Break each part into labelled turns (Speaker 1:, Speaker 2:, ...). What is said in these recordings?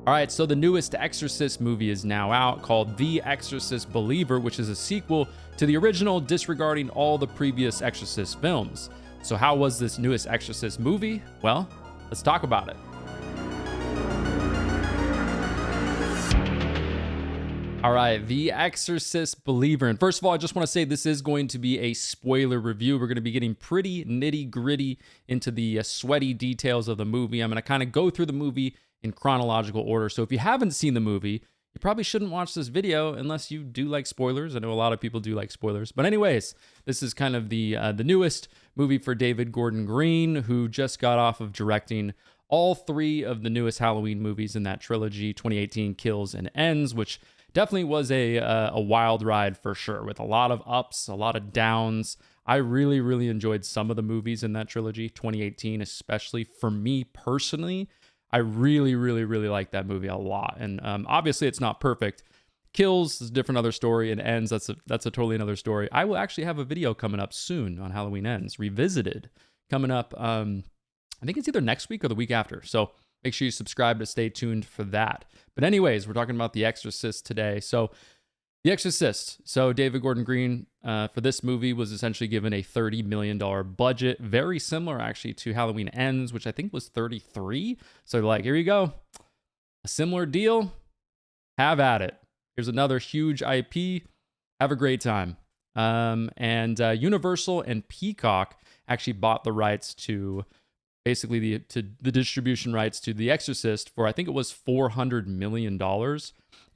Speaker 1: All right, so the newest Exorcist movie is now out, called The Exorcist Believer, which is a sequel to the original, disregarding all the previous Exorcist films. So how was this newest Exorcist movie? Well, let's talk about it. All right, The Exorcist Believer. And first of all, I just want to say this is going to be a spoiler review. We're going to be getting pretty nitty gritty into the sweaty details of the movie. I'm going to kind of go through the movie in chronological order. So if you haven't seen the movie, you probably shouldn't watch this video unless you do like spoilers. I know a lot of people do like spoilers. But anyways, this is kind of the newest movie for David Gordon Green, who just got off of directing all three of the newest Halloween movies in that trilogy, 2018 Kills and Ends, which definitely was a wild ride for sure, with a lot of ups, a lot of downs. I really, really enjoyed some of the movies in that trilogy, 2018 especially. For me personally, I really, really, really like that movie a lot. And obviously it's not perfect. Kills is a different other story, and Ends, that's a totally another story. I will actually have a video coming up soon on Halloween Ends, revisited, coming up, I think it's either next week or the week after. So make sure you subscribe to stay tuned for that. But anyways, we're talking about The Exorcist today. So The Exorcist. So David Gordon Green for this movie was essentially given a $30 million budget. Very similar actually to Halloween Ends, which I think was 33. So like, here you go. A similar deal. Have at it. Here's another huge IP. Have a great time. And Universal and Peacock actually bought the rights to basically the distribution rights to The Exorcist for, I think it was $400 million.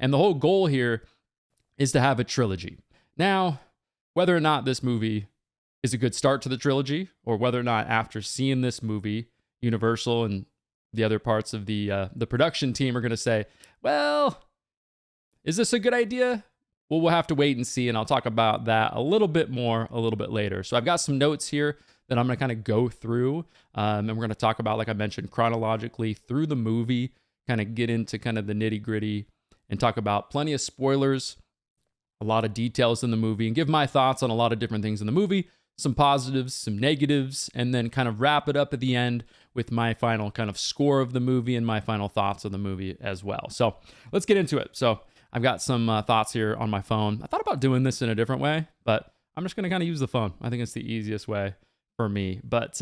Speaker 1: And the whole goal here is to have a trilogy. Now, whether or not this movie is a good start to the trilogy, or whether or not after seeing this movie, Universal and the other parts of the production team are going to say, well, is this a good idea? Well, we'll have to wait and see, and I'll talk about that a little bit more a little bit later. So I've got some notes here that I'm going to kind of go through, and we're going to talk about, like I mentioned, chronologically through the movie, kind of get into kind of the nitty gritty and talk about plenty of spoilers, a lot of details in the movie, and give my thoughts on a lot of different things in the movie, some positives, some negatives, and then kind of wrap it up at the end with my final kind of score of the movie and my final thoughts of the movie as well. So let's get into it. So I've got some thoughts here on my phone. I thought about doing this in a different way, but I'm just going to kind of use the phone. I think it's the easiest way for me. But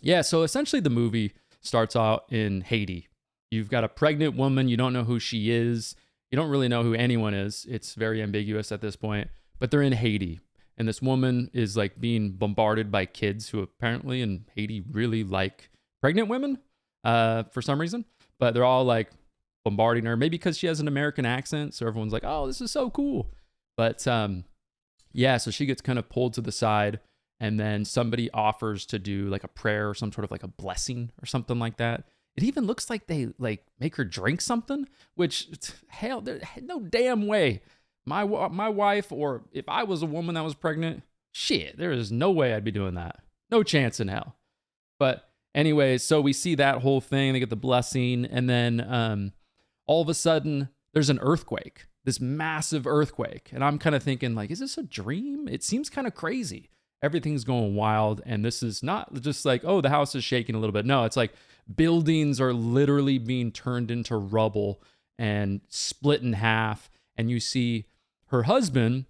Speaker 1: yeah, so essentially the movie starts out in Haiti. You've got a pregnant woman. You don't know who she is. You don't really know who anyone is. It's very ambiguous at this point, but they're in Haiti. And this woman is like being bombarded by kids who apparently in Haiti really like pregnant women for some reason, but they're all like bombarding her, maybe because she has an American accent. So everyone's like, oh, this is so cool. But yeah, so she gets kind of pulled to the side, and then somebody offers to do like a prayer or some sort of like a blessing or something like that. It even looks like they like make her drink something, which hell, there's no damn way. My wife, or if I was a woman that was pregnant, shit, there is no way I'd be doing that. No chance in hell. But anyways, so we see that whole thing. They get the blessing, and then all of a sudden there's an earthquake, this massive earthquake. And I'm kind of thinking like, is this a dream? It seems kind of crazy. Everything's going wild. And this is not just like, oh, the house is shaking a little bit. No, it's like buildings are literally being turned into rubble and split in half. And you see her husband,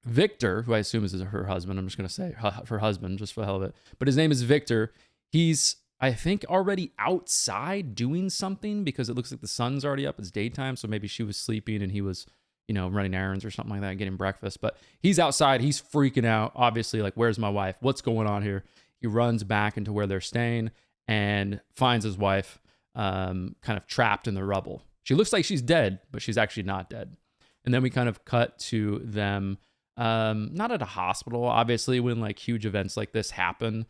Speaker 1: Victor, who I assume is her husband. I'm just going to say her husband just for the hell of it. But his name is Victor. He's, I think, already outside doing something because it looks like the sun's already up. It's daytime. So maybe she was sleeping and he was, you know, running errands or something like that, getting breakfast. But he's outside. He's freaking out. Obviously, like, where's my wife? What's going on here? He runs back into where they're staying and finds his wife kind of trapped in the rubble. She looks like she's dead, but she's actually not dead. And then we kind of cut to them, not at a hospital. Obviously, when like huge events like this happen,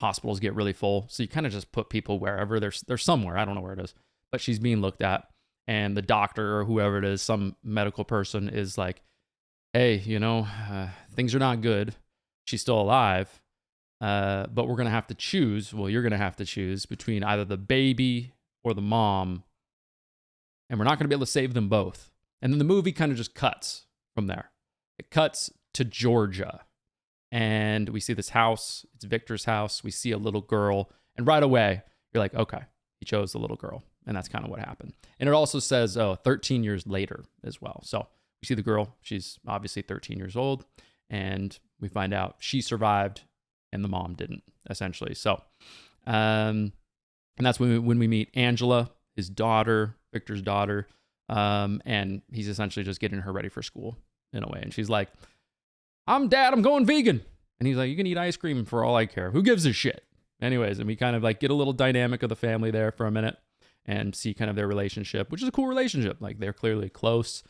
Speaker 1: hospitals get really full. So you kind of just put people wherever they're somewhere. I don't know where it is, but she's being looked at. And the doctor or whoever it is, some medical person is like, hey, you know, things are not good. She's still alive, but we're going to have to choose. Well, you're going to have to choose between either the baby or the mom. And we're not going to be able to save them both. And then the movie kind of just cuts from there. It cuts to Georgia. And we see this house. It's Victor's house. We see a little girl. And right away, you're like, okay, He chose the little girl. And that's kind of what happened. And it also says, 13 years later as well. So we see the girl. She's obviously 13 years old. And we find out she survived and the mom didn't, essentially. So, and that's when we meet Angela, his daughter, Victor's daughter. And he's essentially just getting her ready for school in a way. And she's like, I'm going vegan. And he's like, you can eat ice cream for all I care. Who gives a shit? Anyways, and we kind of like get a little dynamic of the family there for a minute and see kind of their relationship, which is a cool relationship. Like they're clearly close.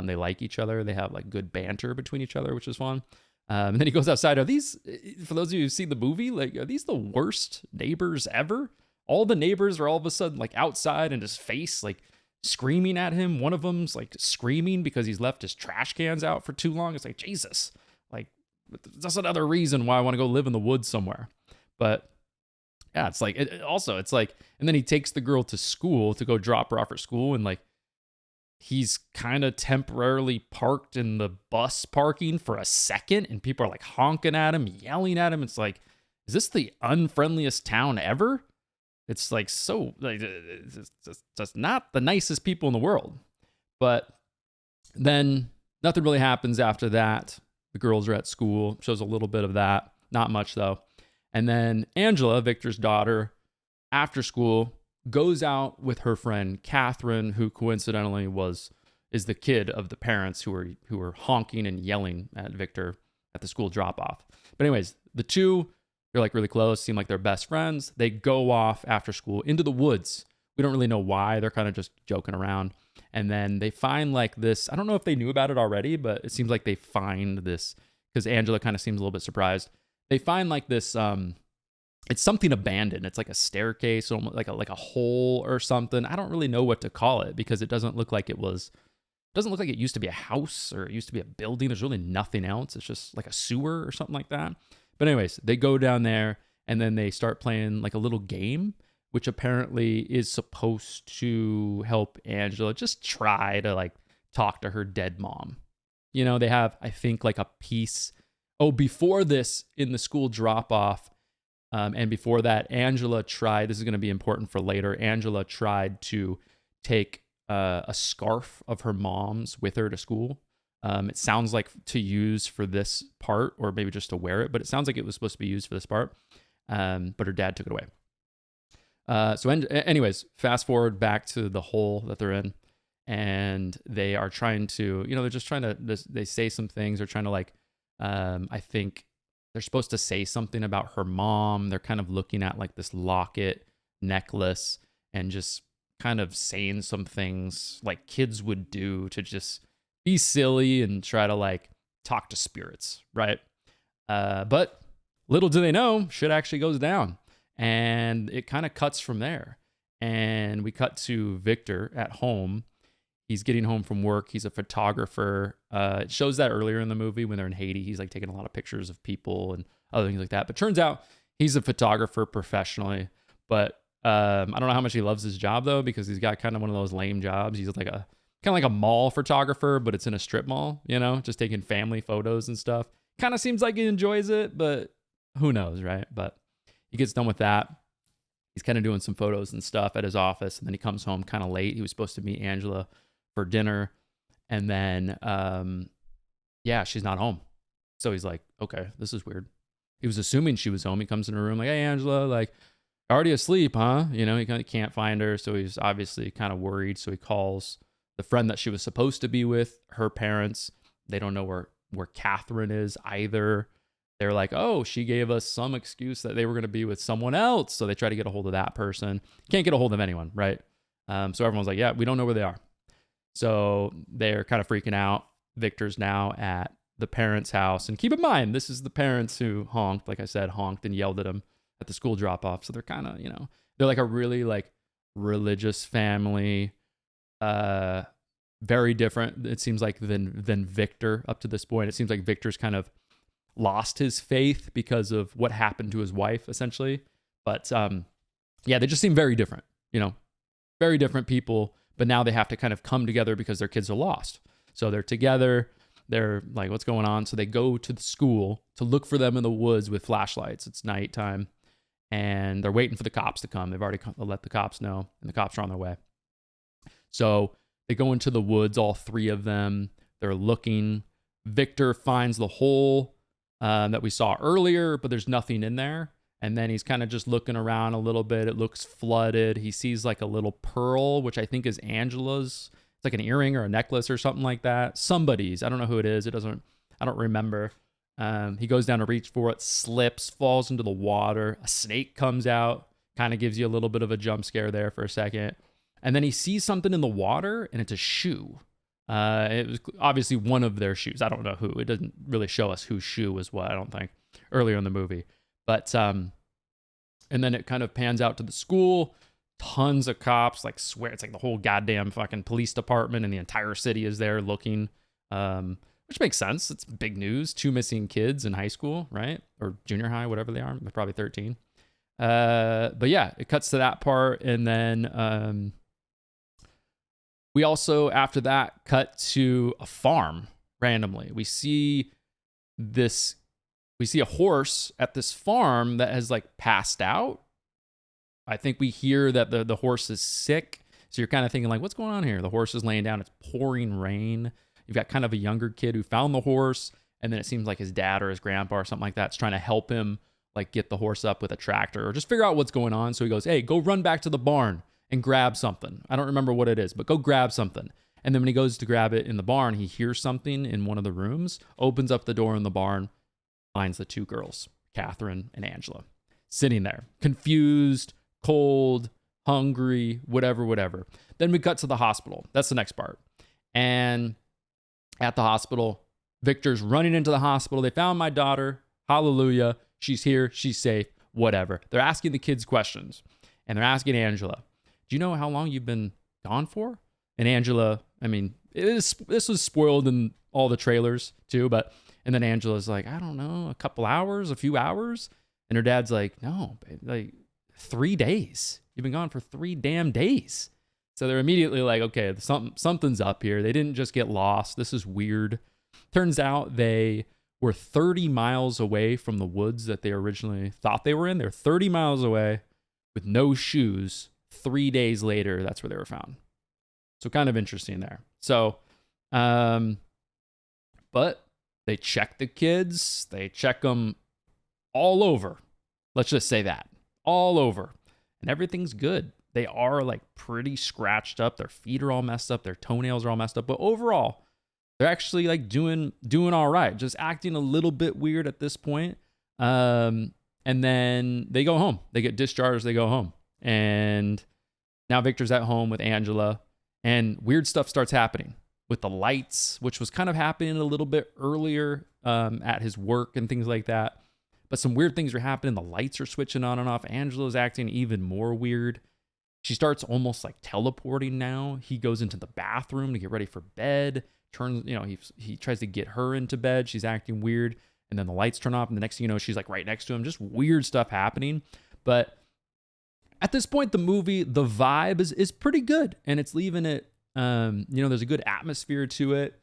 Speaker 1: They like each other. They have like good banter between each other, which is fun. And then he goes outside. Are these, for those of you who've seen the movie, like, are these the worst neighbors ever? All the neighbors are all of a sudden like outside in his face, like screaming at him. One of them's like screaming because he's left his trash cans out for too long. It's like, Jesus, like that's another reason why I want to go live in the woods somewhere. But yeah, it's like, it's like, and then he takes the girl to school to go drop her off at school. And like, he's kind of temporarily parked in the bus parking for a second. And people are like honking at him, yelling at him. It's like, is this the unfriendliest town ever? It's like, so like, it's just not the nicest people in the world. But then nothing really happens after that. The girls are at school, shows a little bit of that. Not much though. And then Angela, Victor's daughter, after school, goes out with her friend Catherine, who coincidentally is the kid of the parents who were honking and yelling at Victor at the school drop-off. But anyways, the two, they're like really close, seem like they're best friends. They go off after school into the woods. We don't really know why. They're kind of just joking around. And then they find like this, I don't know if they knew about it already, but it seems like they find this, because Angela kind of seems a little bit surprised. They find like this, it's something abandoned. It's like a staircase, almost like a hole or something. I don't really know what to call it because it doesn't look like it used to be a house or it used to be a building. There's really nothing else. It's just like a sewer or something like that. But anyways, they go down there and then they start playing like a little game, which apparently is supposed to help Angela just try to like talk to her dead mom. You know, they have, I think, like a piece. Oh, before this, in the school drop-off, and before that, Angela tried, this is going to be important for later, Angela tried to take a scarf of her mom's with her to school. It sounds like to use for this part, or maybe just to wear it, but it sounds like it was supposed to be used for this part, but her dad took it away. Anyways, fast forward back to the hole that they're in, and they are trying to, they're just trying to, they say some things, they're trying to like, I think they're supposed to say something about her mom. They're kind of looking at like this locket necklace and just kind of saying some things like kids would do to just be silly and try to like talk to spirits, right? But little do they know, shit actually goes down, and it kind of cuts from there. And we cut to Victor at home. He's getting home from work. He's a photographer. It shows that earlier in the movie when they're in Haiti. He's like taking a lot of pictures of people and other things like that. But turns out he's a photographer professionally. But I don't know how much he loves his job though, because he's got kind of one of those lame jobs. He's like a mall photographer, but it's in a strip mall, just taking family photos and stuff. Kind of seems like he enjoys it, but who knows, right? But he gets done with that. He's kind of doing some photos and stuff at his office, and then he comes home kind of late. He was supposed to meet Angela for dinner, and then she's not home. So he's like, okay, this is weird. He was assuming she was home. He comes in her room like, hey, Angela, like, already asleep, huh? He kind of can't find her, so he's obviously kind of worried. So he calls the friend that she was supposed to be with, her parents. They don't know where Catherine is either. They're like, oh, she gave us some excuse that they were going to be with someone else, so they try to get a hold of that person. Can't get a hold of anyone, right? So everyone's like, yeah, we don't know where they are. So they're kind of freaking out. Victor's now at the parents' house. And keep in mind, this is the parents who honked, like I said, honked and yelled at him at the school drop-off. So they're kind of, they're like a really like religious family, very different, it seems like, than Victor up to this point. It seems like Victor's kind of lost his faith because of what happened to his wife, essentially. But they just seem very different, very different people. But now they have to kind of come together because their kids are lost. So they're together. They're like, what's going on? So they go to the school to look for them in the woods with flashlights. It's nighttime. and they're waiting for the cops to come. They've already let the cops know, and the cops are on their way. So they go into the woods, all three of them. They're looking. Victor finds the hole that we saw earlier, but there's nothing in there. And then he's kind of just looking around a little bit. It looks flooded. He sees like a little pearl, which I think is Angela's. It's like an earring or a necklace or something like that. Somebody's. I don't know who it is. I don't remember. He goes down to reach for it, slips, falls into the water. A snake comes out, kind of gives you a little bit of a jump scare there for a second. And then he sees something in the water, and it's a shoe. It was obviously one of their shoes. I don't know who. It doesn't really show us whose shoe was what, I don't think, earlier in the movie. But, and then it kind of pans out to the school. Tons of cops, like swear, it's like the whole goddamn fucking police department and the entire city is there looking, which makes sense. It's big news. 2 missing kids in high school, right? Or junior high, whatever they are. They're probably 13. But yeah, it cuts to that part. And then, we also, after that, cut to a farm randomly. We see a horse at this farm that has like passed out. I think we hear that the horse is sick. So you're kind of thinking like, what's going on here? The horse is laying down. It's pouring rain. You've got kind of a younger kid who found the horse. And then it seems like his dad or his grandpa or something like that is trying to help him like get the horse up with a tractor or just figure out what's going on. So he goes, hey, go run back to the barn and grab something. I don't remember what it is, but go grab something. And then when he goes to grab it in the barn, he hears something in one of the rooms, opens up the door in the barn, finds the 2 girls, Catherine and Angela, sitting there, confused, cold, hungry, whatever. Then we cut to the hospital. That's the next part. And at the hospital, Victor's running into the hospital. They found my daughter. Hallelujah. She's here. She's safe. Whatever. They're asking the kids questions. And they're asking Angela, do you know how long you've been gone for? And Angela, I mean, this was spoiled in all the trailers too, and then Angela's like, I don't know, a couple hours, a few hours. And her dad's like, no, babe, like 3 days. You've been gone for 3 damn days. So they're immediately like, okay, something's up here. They didn't just get lost. This is weird. Turns out they were 30 miles away from the woods that they originally thought they were in. They're 30 miles away with no shoes. 3 days later, that's where they were found. So kind of interesting there. So, but they check the kids. They check them all over. Let's just say that. All over. And everything's good. They are like pretty scratched up. Their feet are all messed up. Their toenails are all messed up. But overall, they're actually like doing all right. Just acting a little bit weird at this point. And then they go home. They get discharged. They go home. And now Victor's at home with Angela. And weird stuff starts happening with the lights, which was kind of happening a little bit earlier at his work and things like that. But some weird things are happening. The lights are switching on and off. Angela's acting even more weird. She starts almost like teleporting now. He goes into the bathroom to get ready for bed. He tries to get her into bed. She's acting weird. And then the lights turn off. And the next thing you know, she's like right next to him. Just weird stuff happening. But at this point, the movie, the vibe is pretty good. And it's leaving it, there's a good atmosphere to it.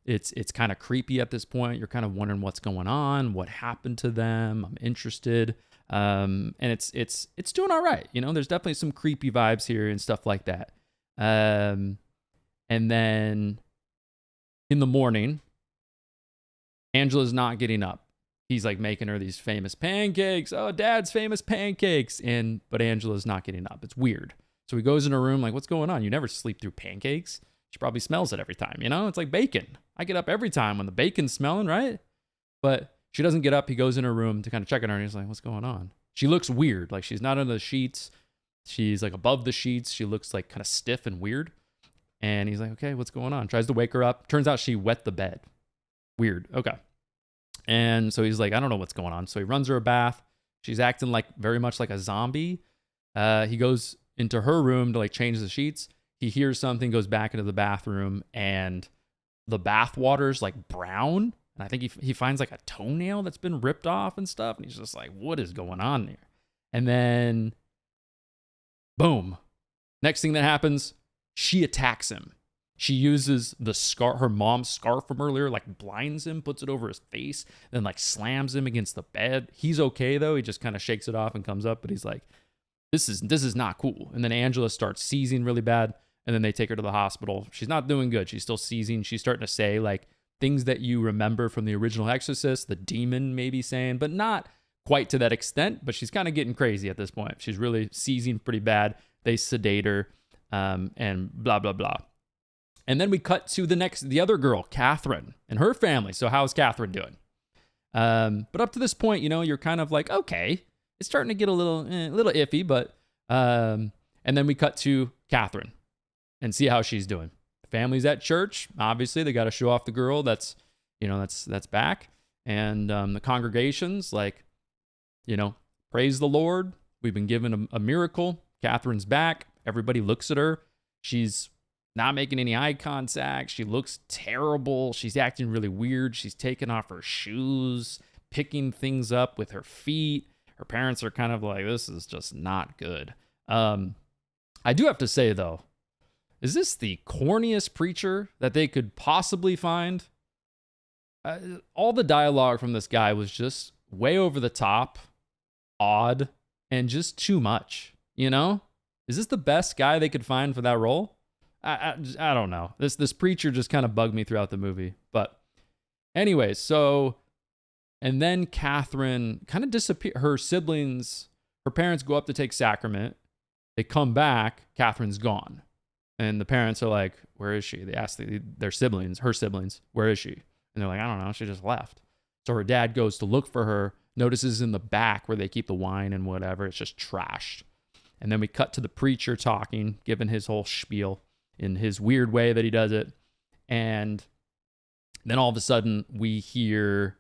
Speaker 1: It's kind of creepy at this point. You're kind of wondering what's going on, what happened to them. I'm interested. And it's doing all right. There's definitely some creepy vibes here and stuff like that. And then in the morning, Angela's not getting up. He's like making her these famous pancakes. Oh, Dad's famous pancakes. But Angela's not getting up. It's weird. So he goes in her room like, what's going on? You never sleep through pancakes. She probably smells it every time, It's like bacon. I get up every time when the bacon's smelling, right? But she doesn't get up. He goes in her room to kind of check on her, and he's like, what's going on? She looks weird. Like she's not under the sheets. She's like above the sheets. She looks like kind of stiff and weird. And he's like, okay, what's going on? Tries to wake her up. Turns out she wet the bed. Weird. Okay. And so he's like, I don't know what's going on. So he runs her a bath. She's acting like very much like a zombie. He goes into her room to like change the sheets. He hears something, goes back into the bathroom, and the bath water's like brown. And I think he finds like a toenail that's been ripped off and stuff. And he's just like, what is going on there? And then, boom. Next thing that happens, she attacks him. She uses the scarf, her mom's scarf from earlier, like blinds him, puts it over his face, then like slams him against the bed. He's okay though. He just kind of shakes it off and comes up, but he's like, this is not cool. And then Angela starts seizing really bad, and then they take her to the hospital. She's not doing good. She's still seizing. She's starting to say like things that you remember from the original Exorcist, the demon maybe saying, but not quite to that extent. But she's kind of getting crazy at this point. She's really seizing pretty bad. They sedate her, and blah blah blah. And then we cut to the other girl, Catherine, and her family. So how's Catherine doing? But up to this point, you're kind of like, okay, it's starting to get a little iffy, but, and then we cut to Catherine and see how she's doing. The family's at church. Obviously they got to show off the girl that's back. And, the congregation's like, praise the Lord. We've been given a miracle. Catherine's back. Everybody looks at her. She's not making any eye contact. She looks terrible. She's acting really weird. She's taking off her shoes, picking things up with her feet. Her parents are kind of like, this is just not good. I do have to say, though, is this the corniest preacher that they could possibly find? All the dialogue from this guy was just way over the top, odd, and just too much, Is this the best guy they could find for that role? I don't know. This preacher just kind of bugged me throughout the movie. But anyways, and then Catherine kind of disappears. Her siblings, her parents go up to take sacrament. They come back. Catherine's gone. And the parents are like, where is she? They ask her siblings, where is she? And they're like, I don't know. She just left. So her dad goes to look for her, notices in the back where they keep the wine and whatever. It's just trashed. And then we cut to the preacher talking, giving his whole spiel in his weird way that he does it. And then all of a sudden we hear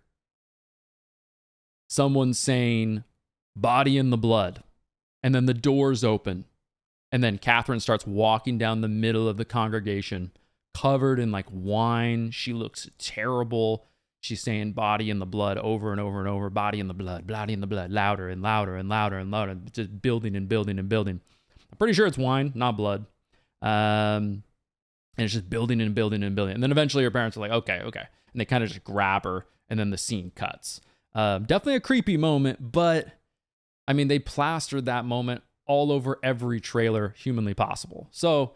Speaker 1: someone saying, body in the blood. And then the doors open. And then Catherine starts walking down the middle of the congregation, covered in like wine. She looks terrible. She's saying body in the blood over and over and over, body in the blood, louder and louder and louder and louder, just building and building and building. I'm pretty sure it's wine, not blood. And it's just building and building and building. And then eventually her parents are like, okay. And they kind of just grab her, and then the scene cuts. Definitely a creepy moment, but I mean, they plastered that moment all over every trailer humanly possible. So,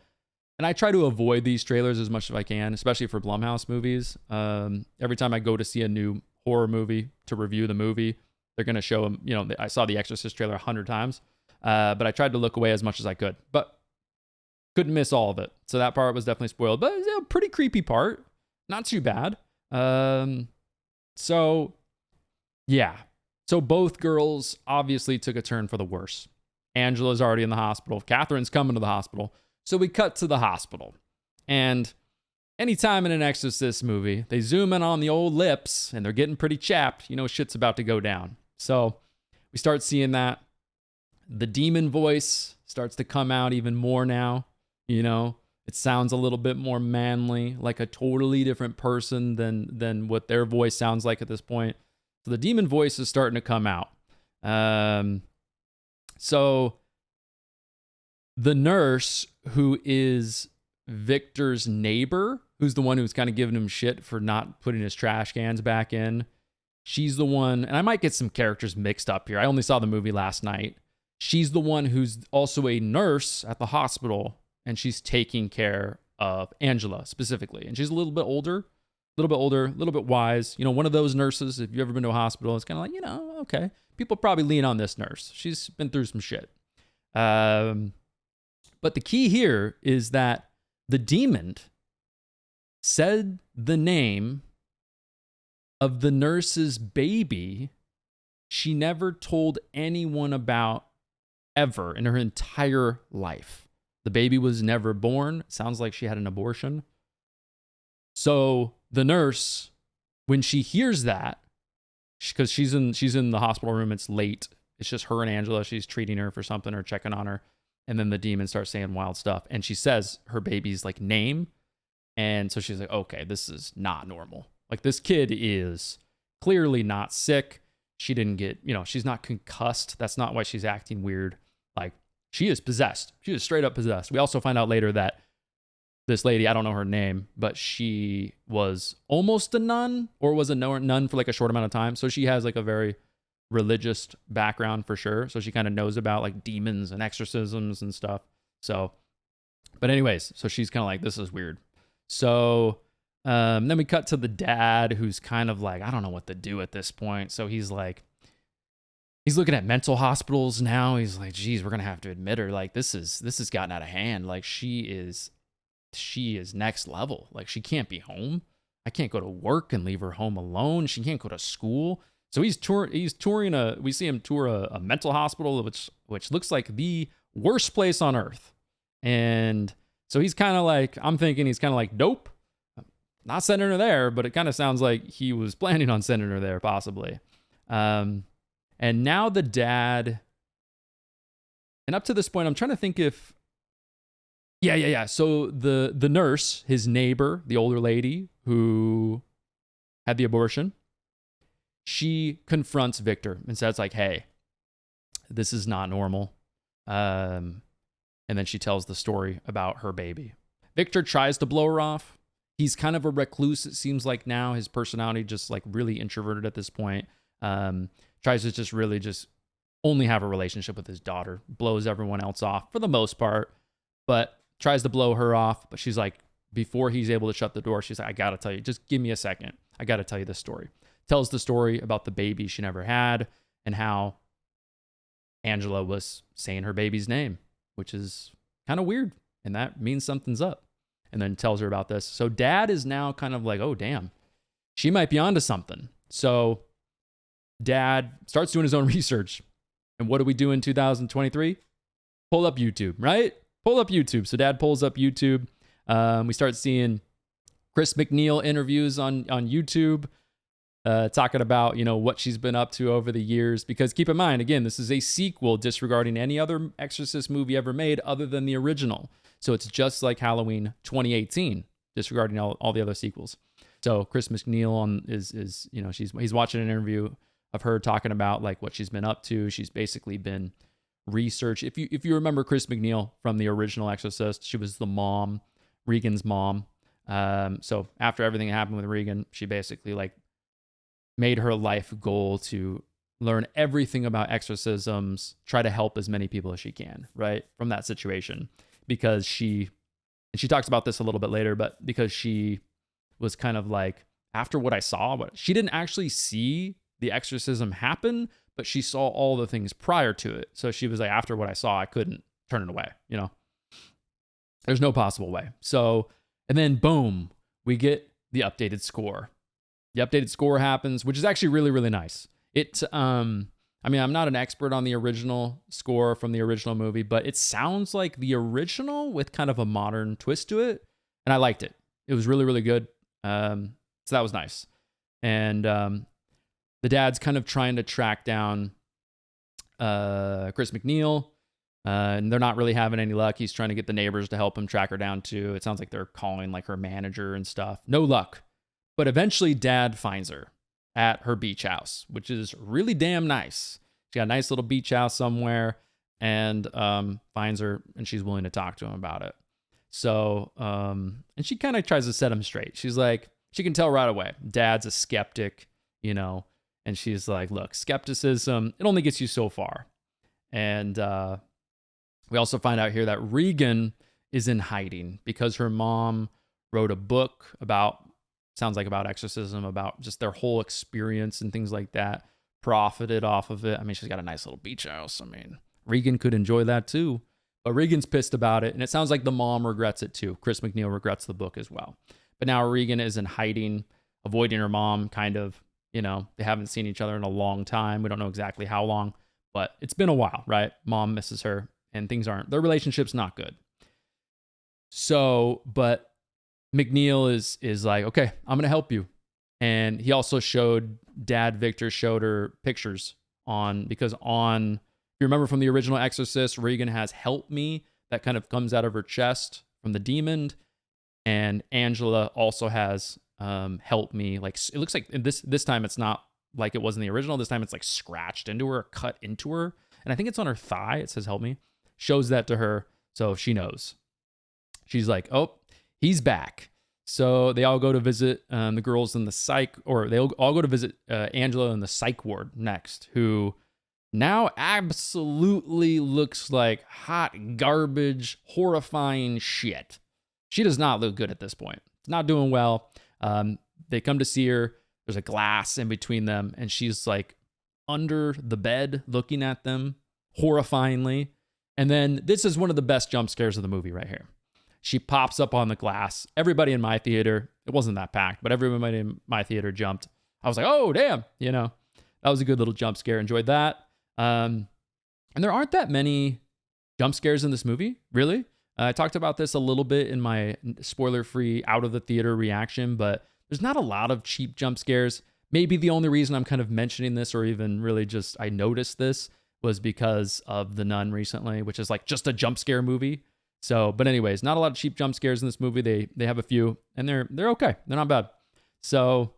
Speaker 1: and I try to avoid these trailers as much as I can, especially for Blumhouse movies. Every time I go to see a new horror movie to review the movie, they're going to show them, I saw the Exorcist trailer 100 times, but I tried to look away as much as I could, but couldn't miss all of it. So that part was definitely spoiled, but a pretty creepy part. Not too bad. So yeah. So both girls obviously took a turn for the worse. Angela's already in the hospital. Catherine's coming to the hospital. So we cut to the hospital. And anytime in an Exorcist movie, they zoom in on the old lips and they're getting pretty chapped, shit's about to go down. So we start seeing that. The demon voice starts to come out even more now. It sounds a little bit more manly, like a totally different person than what their voice sounds like at this point. So the demon voice is starting to come out. So the nurse, who is Victor's neighbor, who's the one who's kind of giving him shit for not putting his trash cans back in, she's the one, and I might get some characters mixed up here. I only saw the movie last night. She's the one who's also a nurse at the hospital, and she's taking care of Angela specifically. And she's a little bit older, a little bit wise. One of those nurses, if you've ever been to a hospital, it's kind of like, okay. People probably lean on this nurse. She's been through some shit. But the key here is that the demon said the name of the nurse's baby she never told anyone about ever in her entire life. The baby was never born. Sounds like she had an abortion. So the nurse, when she hears that, because she's in the hospital room, it's late. It's just her and Angela. She's treating her for something or checking on her. And then the demon starts saying wild stuff. And she says her baby's like name. And so she's like, okay, this is not normal. Like, this kid is clearly not sick. She didn't get, she's not concussed. That's not why she's acting weird. Like, she is possessed. She is straight up possessed. We also find out later that this lady, I don't know her name, but she was almost a nun or was a nun for like a short amount of time. So she has like a very religious background for sure. So she kind of knows about like demons and exorcisms and stuff. So, but anyways, so she's kind of like, this is weird. So then we cut to the dad, who's kind of like, I don't know what to do at this point. So he's like, he's looking at mental hospitals now. He's like, geez, we're going to have to admit her. Like, this has gotten out of hand. Like, she is next level. Like, she can't be home. I can't go to work and leave her home alone. She can't go to school. So he's touring we see him tour a mental hospital, which looks like the worst place on earth. And so he's kind of like, I'm thinking he's kind of like, nope, not sending her there, but it kind of sounds like he was planning on sending her there possibly. And now the dad, and up to this point, I'm trying to think if, yeah. So the nurse, his neighbor, the older lady who had the abortion, she confronts Victor and says like, hey, this is not normal. And then she tells the story about her baby. Victor tries to blow her off. He's kind of a recluse, it seems like now. His personality just like really introverted at this point. Tries to just really just only have a relationship with his daughter. Blows everyone else off for the most part, but tries to blow her off. But she's like, before he's able to shut the door, she's like, I gotta tell you, just give me a second. I gotta tell you this story. Tells the story about the baby she never had and how Angela was saying her baby's name, which is kind of weird. And that means something's up. And then tells her about this. So dad is now kind of like, oh, damn, she might be onto something. So dad starts doing his own research. And what do we do in 2023? Pull up YouTube, right? Pull up YouTube. So dad pulls up YouTube. We start seeing Chris McNeil interviews on YouTube, talking about, what she's been up to over the years. Because keep in mind, again, this is a sequel disregarding any other Exorcist movie ever made other than the original. So it's just like Halloween 2018, disregarding all the other sequels. So Chris McNeil he's watching an interview of her talking about like what she's been up to. She's basically been research. If you remember Chris McNeil from the original Exorcist, she was the mom, Regan's mom. So after everything happened with Regan, she basically like made her life goal to learn everything about exorcisms, try to help as many people as she can, right? From that situation. Because she talks about this a little bit later, but because she was kind of like, after what I saw, but she didn't actually see the exorcism happen, but she saw all the things prior to it. So she was like, after what I saw, I couldn't turn it away, There's no possible way. So, and then boom, we get the updated score. The updated score happens, which is actually really, really nice. I'm not an expert on the original score from the original movie, but it sounds like the original with kind of a modern twist to it. And I liked it. It was really, really good. So that was nice. And the dad's kind of trying to track down Chris McNeil. And they're not really having any luck. He's trying to get the neighbors to help him track her down too. It sounds like they're calling like her manager and stuff. No luck. But eventually dad finds her at her beach house, which is really damn nice. She got a nice little beach house somewhere and finds her, and she's willing to talk to him about it. So, and she kind of tries to set him straight. She's like, she can tell right away, dad's a skeptic, and she's like, look, skepticism, it only gets you so far. And we also find out here that Regan is in hiding because her mom wrote a book about exorcism, about just their whole experience and things like that, profited off of it. I mean, she's got a nice little beach house. I mean, Regan could enjoy that too, but Regan's pissed about it. And it sounds like the mom regrets it too. Chris McNeil regrets the book as well. But now Regan is in hiding, avoiding her mom, kind of, they haven't seen each other in a long time. We don't know exactly how long, but it's been a while, right? Mom misses her and their relationship's not good. So, but McNeil is like, okay, I'm going to help you. And he also Victor showed her pictures because if you remember from the original Exorcist, Regan has help me that kind of comes out of her chest from the demon. And Angela also has help me. Like, it looks like this time it's not like it was in the original. This time it's like scratched into her, cut into her. And I think it's on her thigh. It says help me. Shows that to her. So she knows. She's like, oh, he's back. So they all go to visit the girls in the psych, or they all go to visit Angela in the psych ward next, who now absolutely looks like hot garbage, horrifying shit. She does not look good at this point. It's not doing well. They come to see her. There's a glass in between them, and she's like under the bed looking at them horrifyingly. And then this is one of the best jump scares of the movie right here. She pops up on the glass. Everybody in my theater, it wasn't that packed, but everybody in my theater jumped. I was like, oh, damn. You know, that was a good little jump scare. Enjoyed that. And there aren't that many jump scares in this movie, really. I talked about this a little bit in my spoiler-free out of the theater reaction, but there's not a lot of cheap jump scares. Maybe the only reason I'm kind of mentioning this, or even really just I noticed this, was because of The Nun recently, which is like just a jump scare movie. So, but anyways, not a lot of cheap jump scares in this movie. They have a few, and they're okay. They're not bad. So,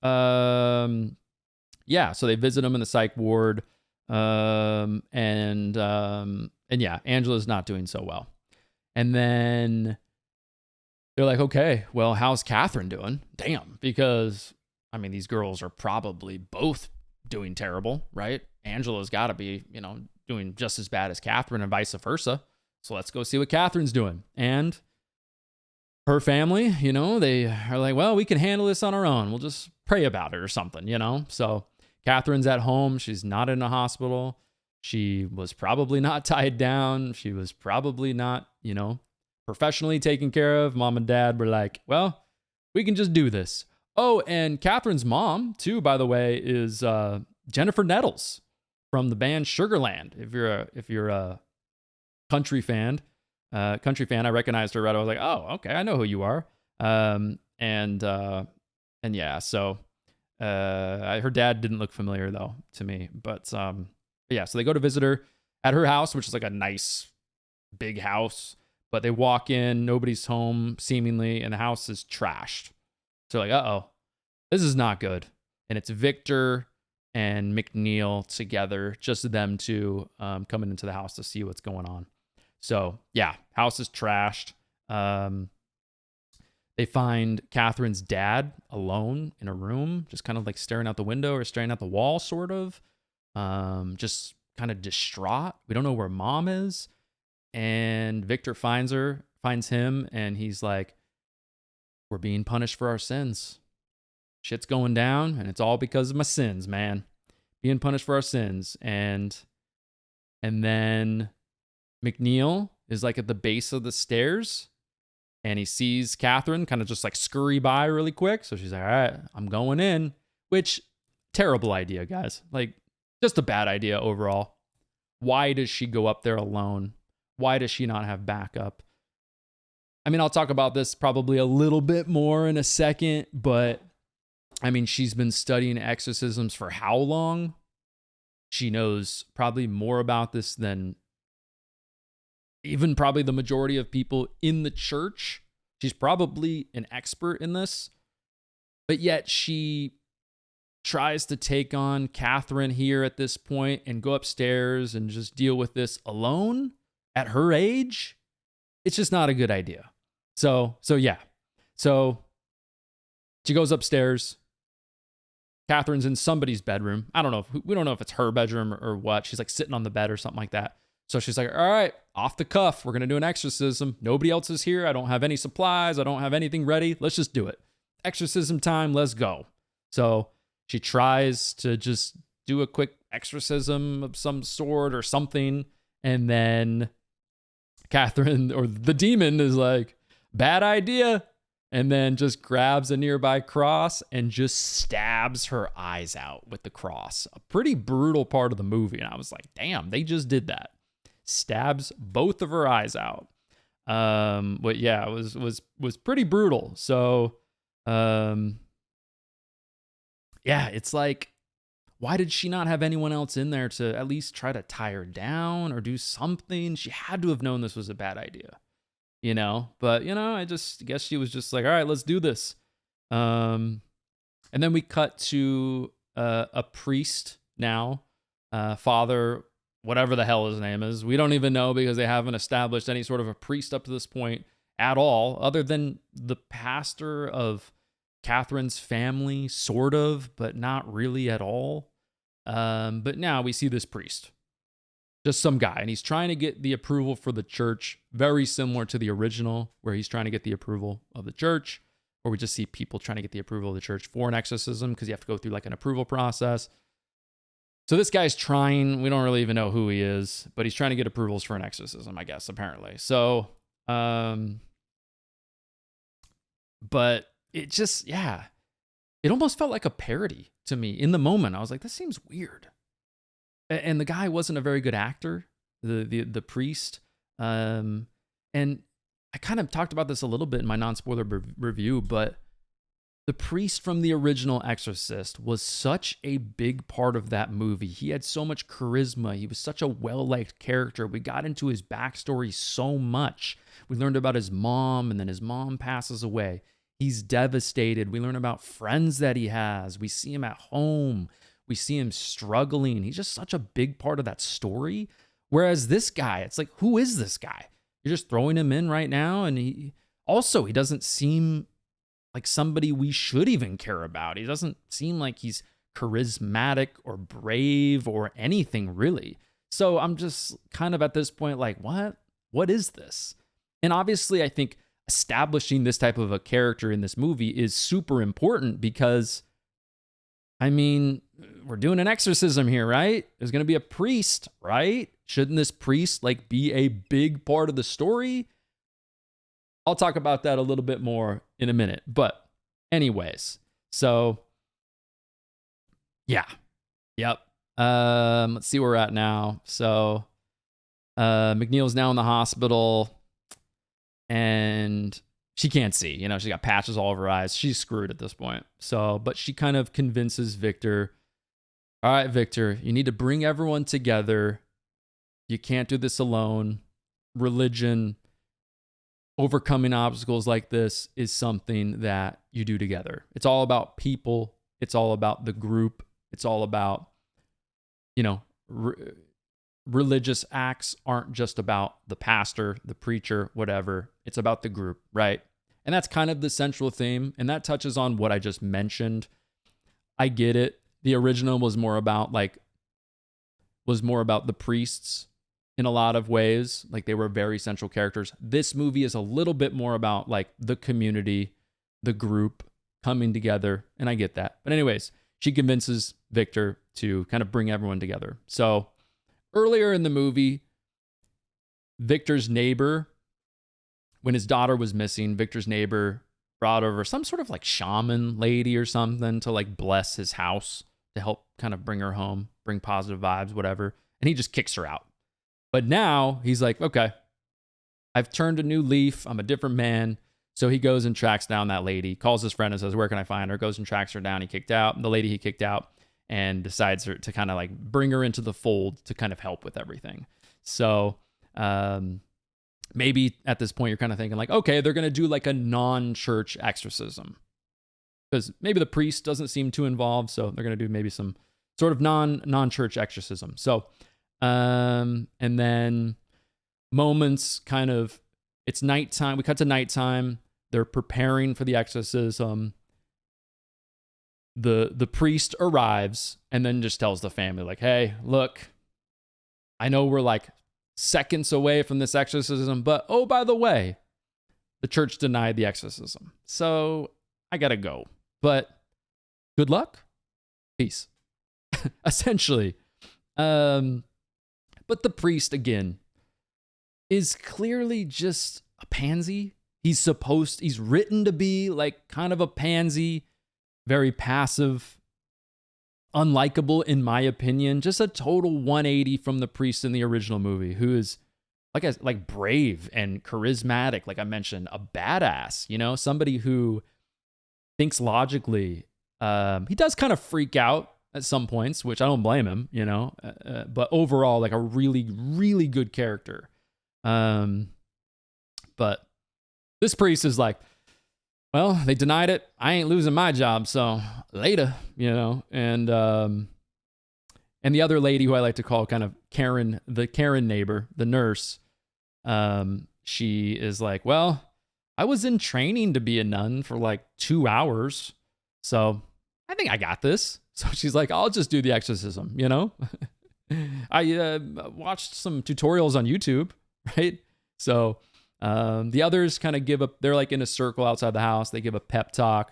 Speaker 1: yeah. So they visit him in the psych ward, and yeah, Angela's not doing so well. And then they're like, okay, well, how's Catherine doing? Damn, because I mean, these girls are probably both doing terrible, right? Angela's got to be, you know, doing just as bad as Catherine, and vice versa. So let's go see what Catherine's doing. And her family, you know, they are like, well, we can handle this on our own. We'll just pray about it or something, you know? So Catherine's at home. She's not in a hospital. She was probably not tied down. She was probably not, you know, professionally taken care of. Mom and dad were like, well, we can just do this. Oh, and Catherine's mom, too, by the way, is Jennifer Nettles from the band Sugarland. If you're a country fan, I recognized her right. I was like, oh, okay, I know who you are. And yeah, so her dad didn't look familiar though to me, but yeah, so they go to visit her at her house, which is like a nice big house, but they walk in, nobody's home seemingly, and the house is trashed. So like, uh-oh, this is not good. And it's Victor and McNeil together, just them two coming into the house to see what's going on. So yeah, house is trashed. They find Catherine's dad alone in a room, just kind of like staring out the window or staring at the wall, sort of. Just kind of distraught. We don't know where mom is. And Victor finds him, and he's like, we're being punished for our sins. Shit's going down, and it's all because of my sins, man. Being punished for our sins. And then McNeil is like at the base of the stairs, and he sees Catherine kind of just like scurry by really quick. So she's like, all right, I'm going in, which terrible idea, guys. Like just a bad idea overall. Why does she go up there alone? Why does she not have backup? I mean, I'll talk about this probably a little bit more in a second, but I mean, she's been studying exorcisms for how long? She knows probably more about this than even probably the majority of people in the church. She's probably an expert in this, but yet she tries to take on Catherine here at this point and go upstairs and just deal with this alone at her age. It's just not a good idea. So yeah. So she goes upstairs. Catherine's in somebody's bedroom. We don't know if it's her bedroom or what. She's like sitting on the bed or something like that. So she's like, all right, off the cuff, we're going to do an exorcism. Nobody else is here. I don't have any supplies. I don't have anything ready. Let's just do it. Exorcism time. Let's go. So she tries to just do a quick exorcism of some sort or something. And then Catherine, or the demon, is like, bad idea. And then just grabs a nearby cross and just stabs her eyes out with the cross. A pretty brutal part of the movie. And I was like, damn, they just did that. Stabs both of her eyes out. But yeah, it was pretty brutal. So, yeah, it's like, why did she not have anyone else in there to at least try to tie her down or do something? She had to have known this was a bad idea, you know? But, you know, I guess she was just like, all right, let's do this. And then we cut to a priest now, Father, whatever the hell his name is. We don't even know because they haven't established any sort of a priest up to this point at all, other than the pastor of Catherine's family, sort of, but not really at all. But now we see this priest, just some guy, and he's trying to get the approval for the church, very similar to the original, where he's trying to get the approval of the church, or we just see people trying to get the approval of the church for an exorcism because you have to go through like an approval process. So this guy's trying, we don't really even know who he is, but he's trying to get approvals for an exorcism, I guess, apparently. So, but it just, yeah, it almost felt like a parody to me in the moment. I was like, this seems weird. And the guy wasn't a very good actor, the priest. And I kind of talked about this a little bit in my non-spoiler review, but the priest from the original Exorcist was such a big part of that movie. He had so much charisma. He was such a well-liked character. We got into his backstory so much. We learned about his mom, and then his mom passes away. He's devastated. We learn about friends that he has. We see him at home. We see him struggling. He's just such a big part of that story. Whereas this guy, it's like, who is this guy? You're just throwing him in right now. And he doesn't seem like somebody we should even care about. He doesn't seem like he's charismatic or brave or anything really. So I'm just kind of at this point like, what is this? And obviously I think establishing this type of a character in this movie is super important because, I mean, we're doing an exorcism here, right? There's going to be a priest, right? Shouldn't this priest like be a big part of the story? I'll talk about that a little bit more in a minute. But anyways, so yeah. Yep. Let's see where we're at now. So McNeil's now in the hospital and she can't see. You know, she's got patches all over her eyes. She's screwed at this point. So, but she kind of convinces Victor, all right, Victor, you need to bring everyone together. You can't do this alone. Religion, overcoming obstacles like this is something that you do together. It's all about people. It's all about the group. It's all about, you know, religious acts aren't just about the pastor, the preacher, whatever. It's about the group, right? And that's kind of the central theme. And that touches on what I just mentioned. I get it. The original was more about the priests in a lot of ways. Like they were very central characters. This movie is a little bit more about like the community, the group coming together. And I get that. But anyways, she convinces Victor to kind of bring everyone together. So earlier in the movie, Victor's neighbor, when his daughter was missing, Victor's neighbor brought over some sort of like shaman lady or something to like bless his house to help kind of bring her home, bring positive vibes, whatever. And he just kicks her out. But now he's like, okay, I've turned a new leaf. I'm a different man. So he goes and tracks down that lady, calls his friend and says, where can I find her? Goes and tracks her down. He kicked out the lady he kicked out and decides to kind of like bring her into the fold to kind of help with everything. So maybe at this point you're kind of thinking like, okay, they're going to do like a non-church exorcism because maybe the priest doesn't seem too involved. So they're going to do maybe some sort of non-church exorcism. So, and then moments kind of, it's nighttime. We cut to nighttime. They're preparing for the exorcism. The priest arrives and then just tells the family like, hey, look, I know we're like seconds away from this exorcism, but oh, by the way, the church denied the exorcism. So I got to go, but good luck. Peace. Essentially. But the priest, again, is clearly just a pansy. He's written to be like kind of a pansy, very passive, unlikable in my opinion. Just a total 180 from the priest in the original movie, who is like brave and charismatic. Like I mentioned, a badass, you know, somebody who thinks logically. He does kind of freak out at some points, which I don't blame him, you know, but overall, like a really, really good character. But this priest is like, well, they denied it. I ain't losing my job. So later, you know, and the other lady who I like to call kind of Karen, the Karen neighbor, the nurse, she is like, well, I was in training to be a nun for like 2 hours. So I think I got this. So she's like, I'll just do the exorcism, you know? I watched some tutorials on YouTube, right? So the others kind of give up, they're like in a circle outside the house. They give a pep talk.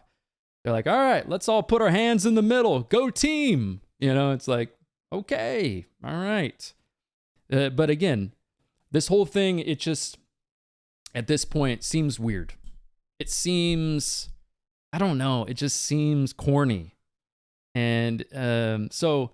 Speaker 1: They're like, all right, let's all put our hands in the middle. Go team. You know, it's like, okay, all right. But again, this whole thing, it just, at this point, seems weird. It seems, I don't know, it just seems corny. And so,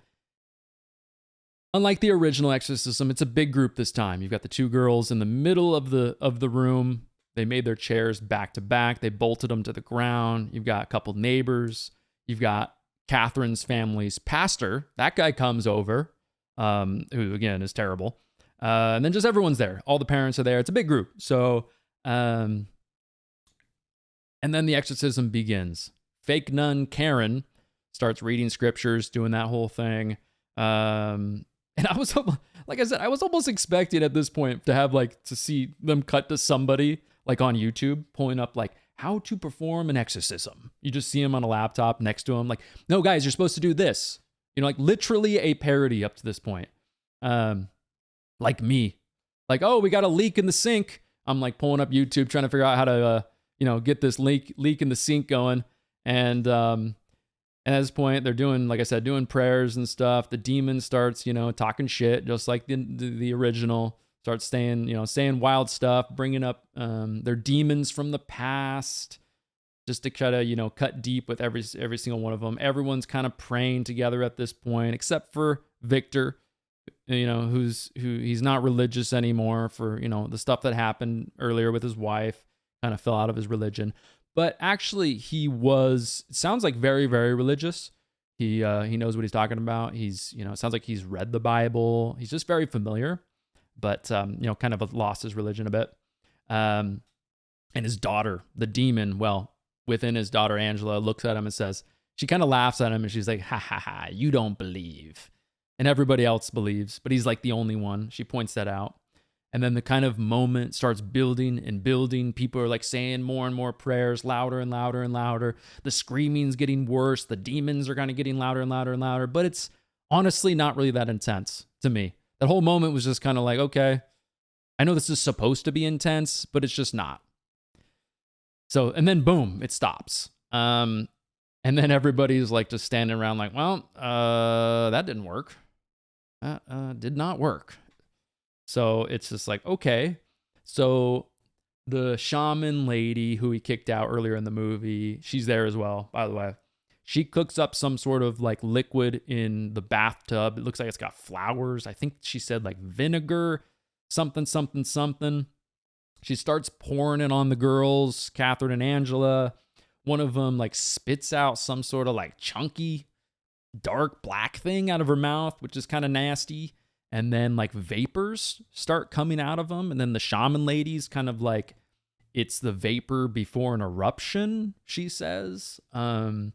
Speaker 1: unlike the original exorcism, it's a big group this time. You've got the two girls in the middle of the room. They made their chairs back to back. They bolted them to the ground. You've got a couple neighbors. You've got Catherine's family's pastor. That guy comes over, who again is terrible. And then just everyone's there. All the parents are there. It's a big group. So, and then the exorcism begins. Fake nun Karen starts reading scriptures, doing that whole thing. And I was, like I said, I was almost expecting at this point to have like to see them cut to somebody like on YouTube pulling up like how to perform an exorcism. You just see him on a laptop next to him. Like, no, guys, you're supposed to do this. You know, like literally a parody up to this point. Like me, like, oh, we got a leak in the sink. I'm like pulling up YouTube, trying to figure out how to, get this leak in the sink going. And at this point, they're doing, like I said, doing prayers and stuff. The demon starts, talking shit, just like the original. Starts saying wild stuff, bringing up their demons from the past, just to try to, cut deep with every single one of them. Everyone's kind of praying together at this point, except for Victor, who he's not religious anymore for, the stuff that happened earlier with his wife, kind of fell out of his religion. But actually he was, it sounds like very, very religious. He knows what he's talking about. He's, it sounds like he's read the Bible. He's just very familiar, but, kind of lost his religion a bit. And his daughter, the demon, within his daughter, Angela, looks at him and says, she kind of laughs at him and she's like, ha ha ha, you don't believe. And everybody else believes, but he's like the only one. She points that out. And then the kind of moment starts building and building. People are like saying more and more prayers, louder and louder and louder. The screaming's getting worse. The demons are kind of getting louder and louder and louder. But it's honestly not really that intense to me. That whole moment was just kind of like, okay, I know this is supposed to be intense, but it's just not. So, and then boom, it stops. And then everybody's like just standing around like, well, that didn't work. That did not work. So it's just like, okay. So the shaman lady who he kicked out earlier in the movie, she's there as well, by the way. She cooks up some sort of like liquid in the bathtub. It looks like it's got flowers. I think she said like vinegar, something. She starts pouring it on the girls, Catherine and Angela. One of them like spits out some sort of like chunky, dark black thing out of her mouth, which is kind of nasty. And then like vapors start coming out of them. And then the shaman lady's kind of like, it's the vapor before an eruption, she says. And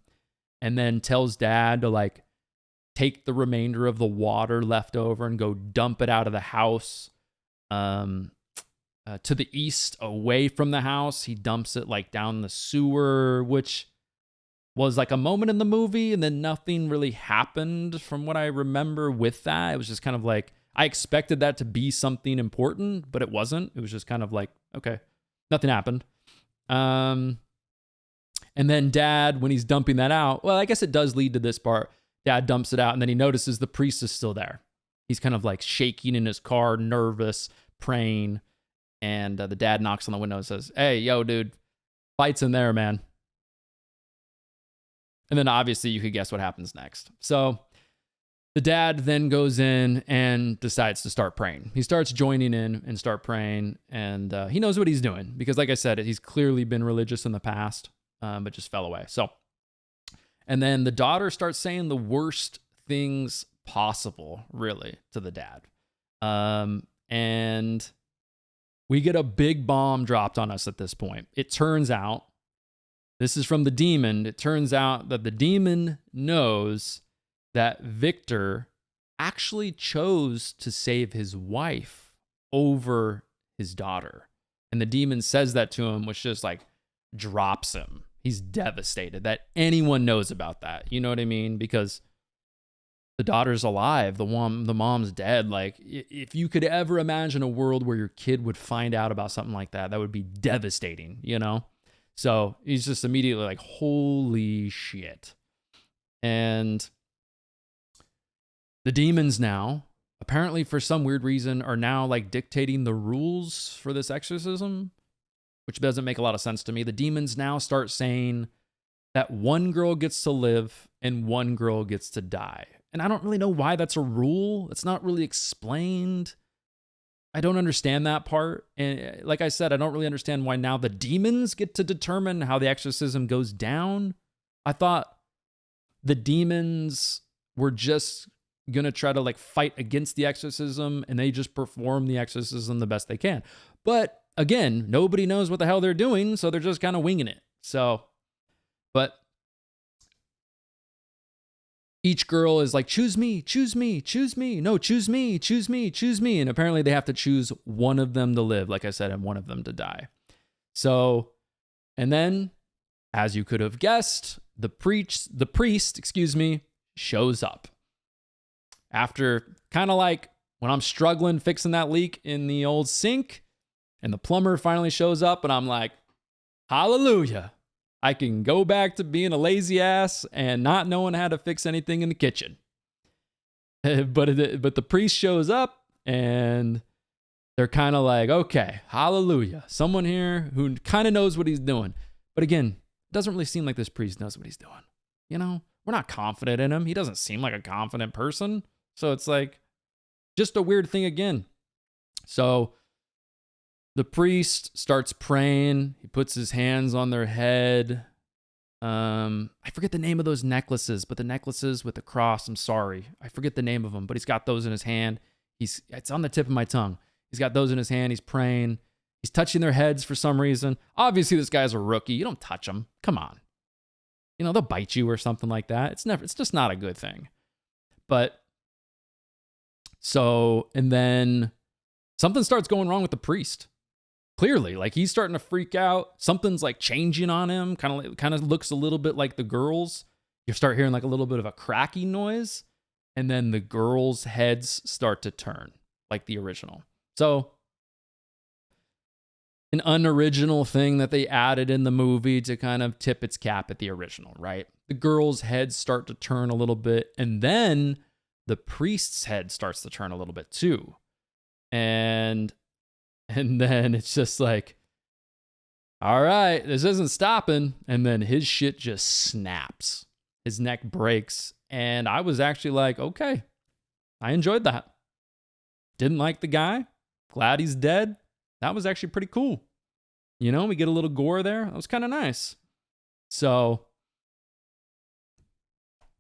Speaker 1: then tells dad to like take the remainder of the water left over and go dump it out of the house. To the east, away from the house. He dumps it like down the sewer, which was like a moment in the movie, and then nothing really happened from what I remember with that. It was just kind of like, I expected that to be something important, but it wasn't. It was just kind of like, okay, nothing happened. And then dad, when he's dumping that out, well, I guess it does lead to this part. Dad dumps it out, and then he notices the priest is still there. He's kind of like shaking in his car, nervous, praying. And the dad knocks on the window and says, hey, yo, dude, fight's in there, man. And then obviously you could guess what happens next. So the dad then goes in and decides to start praying. He starts joining in and start praying. And he knows what he's doing because, like I said, he's clearly been religious in the past, but just fell away. So, and then the daughter starts saying the worst things possible, really, to the dad. And we get a big bomb dropped on us at this point. It turns out, this is from the demon. It turns out that the demon knows that Victor actually chose to save his wife over his daughter. And the demon says that to him, which just like drops him. He's devastated that anyone knows about that. You know what I mean? Because the daughter's alive, the mom's dead. Like, if you could ever imagine a world where your kid would find out about something like that, that would be devastating, you know? So he's just immediately like, holy shit. And the demons now, apparently for some weird reason, are now like dictating the rules for this exorcism, which doesn't make a lot of sense to me. The demons now start saying that one girl gets to live and one girl gets to die. And I don't really know why that's a rule. It's not really explained. I don't understand that part. And like I said, I don't really understand why now the demons get to determine how the exorcism goes down. I thought the demons were just going to try to like fight against the exorcism and they just perform the exorcism the best they can. But again, nobody knows what the hell they're doing, so they're just kind of winging it. So, but each girl is like, choose me, choose me, choose me. No, choose me, choose me, choose me. And apparently they have to choose one of them to live, like I said, and one of them to die. So, and then, as you could have guessed, the priest, shows up. After kind of like when I'm struggling fixing that leak in the old sink, and the plumber finally shows up, and I'm like, hallelujah. I can go back to being a lazy ass and not knowing how to fix anything in the kitchen. But the priest shows up and they're kind of like, okay, hallelujah. Someone here who kind of knows what he's doing. But again, it doesn't really seem like this priest knows what he's doing. You know, we're not confident in him. He doesn't seem like a confident person. So it's like just a weird thing again. So the priest starts praying. He puts his hands on their head. I forget the name of those necklaces, but the necklaces with the cross, I'm sorry. I forget the name of them, but he's got those in his hand. It's on the tip of my tongue. He's got those in his hand. He's praying. He's touching their heads for some reason. Obviously, this guy's a rookie. You don't touch him. Come on. You know, they'll bite you or something like that. It's just not a good thing. But so, and then something starts going wrong with the priest. Clearly, like he's starting to freak out. Something's like changing on him. Kind of looks a little bit like the girls. You start hearing like a little bit of a cracking noise, and then the girls' heads start to turn like the original. So, an unoriginal thing that they added in the movie to kind of tip its cap at the original, right? The girls' heads start to turn a little bit, and then the priest's head starts to turn a little bit too. And then it's just like, all right, this isn't stopping. And then his shit just snaps. His neck breaks. And I was actually like, okay, I enjoyed that. Didn't like the guy. Glad he's dead. That was actually pretty cool. You know, we get a little gore there. That was kind of nice. So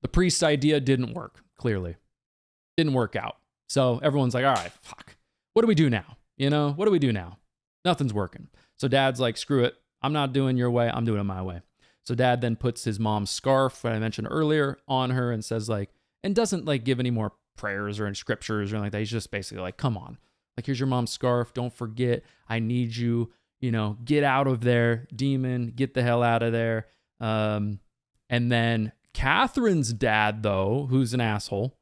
Speaker 1: the priest's idea didn't work, clearly. Didn't work out. So everyone's like, all right, fuck. What do we do now? You know, what do we do now? Nothing's working. So dad's like, screw it. I'm not doing your way. I'm doing it my way. So dad then puts his mom's scarf, that I mentioned earlier, on her and says like, and doesn't like give any more prayers or any scriptures or anything like that. He's just basically like, come on. Like, here's your mom's scarf. Don't forget. I need you. You know, get out of there, demon. Get the hell out of there. And then Catherine's dad, though, who's an asshole,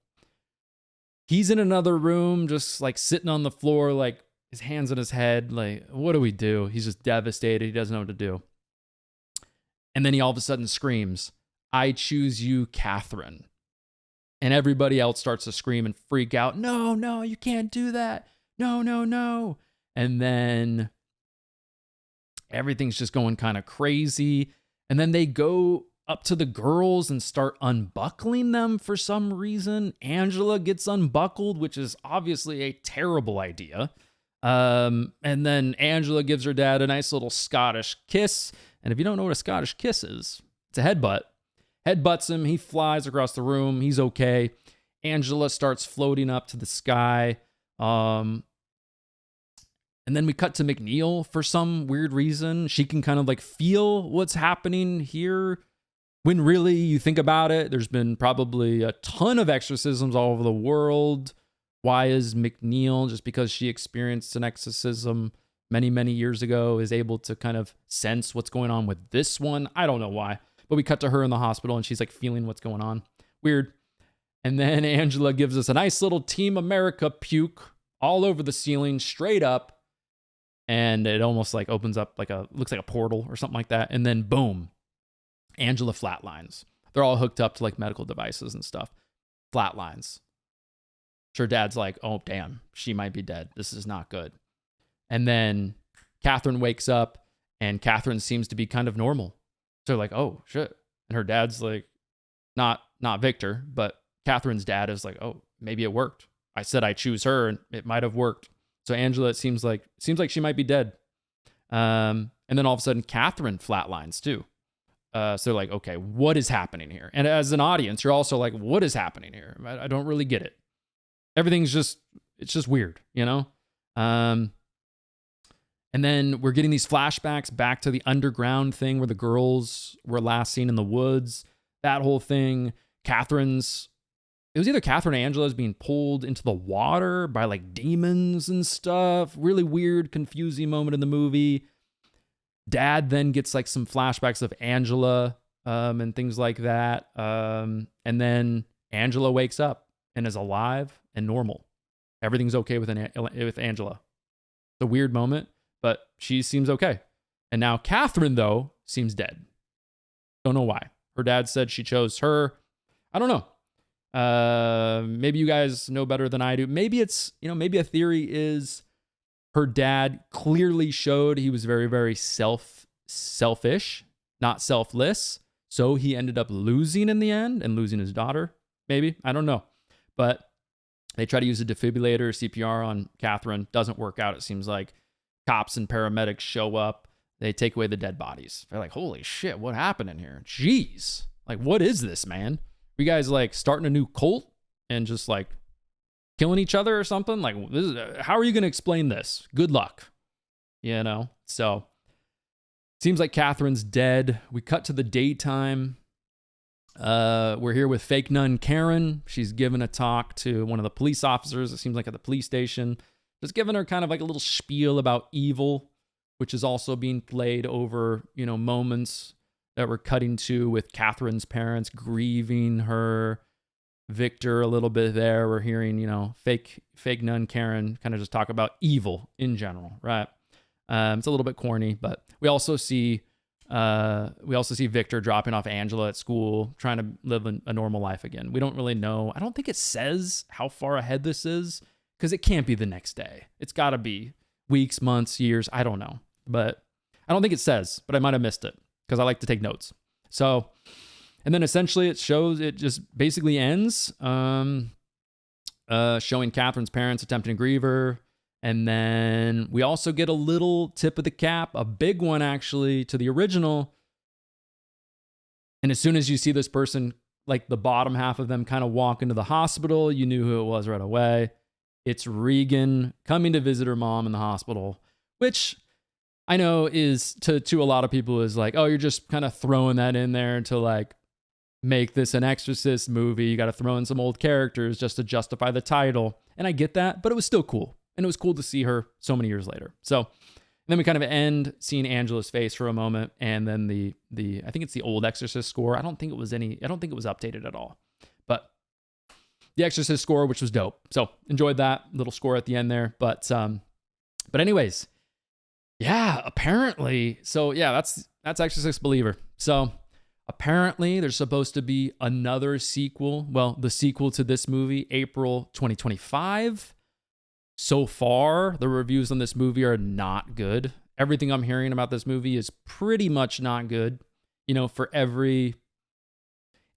Speaker 1: he's in another room, just like sitting on the floor, like his hands on his head. Like, what do we do? He's just devastated. He doesn't know what to do. And then he all of a sudden screams, I choose you, Catherine. And everybody else starts to scream and freak out. No, no, you can't do that. No, no, no. And then everything's just going kind of crazy. And then they go up to the girls and start unbuckling them for some reason. Angela gets unbuckled, which is obviously a terrible idea. And then Angela gives her dad a nice little Scottish kiss. And if you don't know what a Scottish kiss is, it's a headbutt. Headbutts him. He flies across the room. He's okay. Angela starts floating up to the sky. And then we cut to McNeil for some weird reason. She can kind of like feel what's happening here. When really you think about it, there's been probably a ton of exorcisms all over the world. Why is McNeil, just because she experienced an exorcism, many, many years ago is able to kind of sense what's going on with this one. I don't know why, but we cut to her in the hospital and she's like feeling what's going on. Weird. And then Angela gives us a nice little Team America puke all over the ceiling, straight up. And it almost like opens up looks like a portal or something like that. And then boom, Angela flatlines. They're all hooked up to like medical devices and stuff. Flatlines. Her dad's like, oh, damn, she might be dead. This is not good. And then Catherine wakes up and Catherine seems to be kind of normal. So they're like, oh, shit. And her dad's like, not Victor, but Catherine's dad is like, oh, maybe it worked. I said I choose her and it might have worked. So Angela, it seems like she might be dead. And then all of a sudden, Catherine flatlines too. So they're like, okay, what is happening here? And as an audience, you're also like, what is happening here? I don't really get it. Everything's it's just weird, you know? And then we're getting these flashbacks back to the underground thing where the girls were last seen in the woods. That whole thing. It was either Catherine or Angela's being pulled into the water by like demons and stuff. Really weird, confusing moment in the movie. Dad then gets like some flashbacks of Angela and things like that. And then Angela wakes up and is alive and normal. Everything's okay with Angela. It's a weird moment, but she seems okay. And now Catherine, though, seems dead. Don't know why. Her dad said she chose her. I don't know. Maybe you guys know better than I do. Maybe maybe a theory is her dad clearly showed he was very, very selfish, not selfless. So he ended up losing in the end and losing his daughter. Maybe. I don't know. But they try to use a defibrillator, CPR on Catherine. Doesn't work out, it seems like. Cops and paramedics show up. They take away the dead bodies. They're like, holy shit, what happened in here? Jeez. Like, what is this, man? You guys like starting a new cult and just like killing each other or something? Like, how are you going to explain this? Good luck. You know? So, seems like Catherine's dead. We cut to the daytime. We're here with fake nun Karen. She's giving a talk to one of the police officers. It seems like at the police station. Just giving her kind of like a little spiel about evil, which is also being played over, moments that we're cutting to with Catherine's parents grieving her. Victor a little bit there. We're hearing, fake nun Karen kind of just talk about evil in general, right? It's a little bit corny, but we also see Victor dropping off Angela at school, trying to live a normal life again. We don't really know. I don't think it says how far ahead this is because it can't be the next day. It's got to be weeks, months, years. I don't know, but I don't think it says, but I might have missed it because I like to take notes. So, and then essentially it just basically ends showing Catherine's parents attempting to grieve her. And then we also get a little tip of the cap, a big one actually, to the original. And as soon as you see this person, like the bottom half of them kind of walk into the hospital, you knew who it was right away. It's Regan coming to visit her mom in the hospital, which I know is to a lot of people is like, oh, you're just kind of throwing that in there to like make this an Exorcist movie. You got to throw in some old characters just to justify the title. And I get that, but it was still cool. And it was cool to see her so many years later. So then we kind of end seeing Angela's face for a moment. And then the I think it's the old Exorcist score. I don't think it was updated at all. But the Exorcist score, which was dope. So enjoyed that little score at the end there. But anyways, yeah, apparently. So yeah, that's Exorcist Believer. So apparently there's supposed to be another sequel. Well, the sequel to this movie, April 2025. So far, the reviews on this movie are not good. Everything I'm hearing about this movie is pretty much not good. For every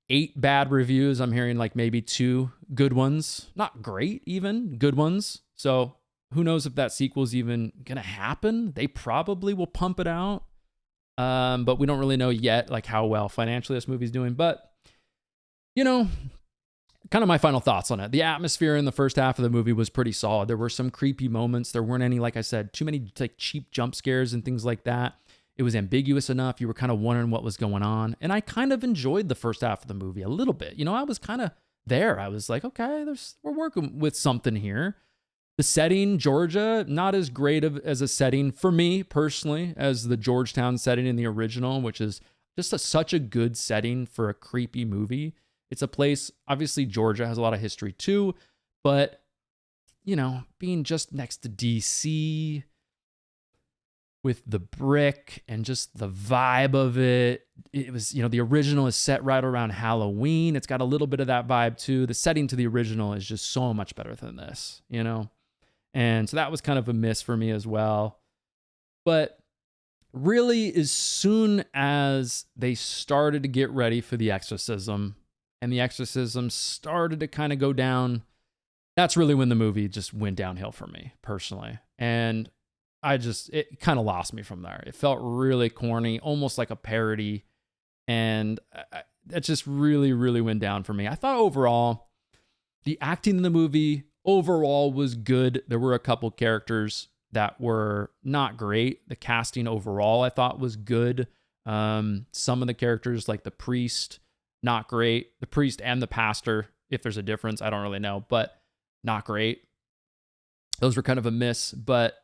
Speaker 1: 8 bad reviews, I'm hearing like maybe 2 good ones. Not great, even good ones. So who knows if that sequel is even going to happen? They probably will pump it out. But we don't really know yet, like how well financially this movie's doing. But, kind of my final thoughts on it. The atmosphere in the first half of the movie was pretty solid. There were some creepy moments. There weren't any, like I said, too many like cheap jump scares and things like that. It was ambiguous enough. You were kind of wondering what was going on. And I kind of enjoyed the first half of the movie a little bit. I was kind of there. I was like, okay, we're working with something here. The setting, Georgia, not as great as a setting for me personally as the Georgetown setting in the original, which is just such a good setting for a creepy movie. It's a place, obviously Georgia has a lot of history too, but you know, being just next to DC with the brick and just the vibe of it. It was, you know, the original is set right around Halloween. It's got a little bit of that vibe too. The setting to the original is just so much better than this, you know? And so that was kind of a miss for me as well. But really, as soon as they started to get ready for the exorcism and the exorcism started to kind of go down, that's really when the movie just went downhill for me personally. And it kind of lost me from there. It felt really corny, almost like a parody. And that just really, really went down for me. I thought overall, the acting in the movie overall was good. There were a couple characters that were not great. The casting overall, I thought, was good. Some of the characters, like the priest, not great. The priest and the pastor, if there's a difference, I don't really know, but not great. Those were kind of a miss. But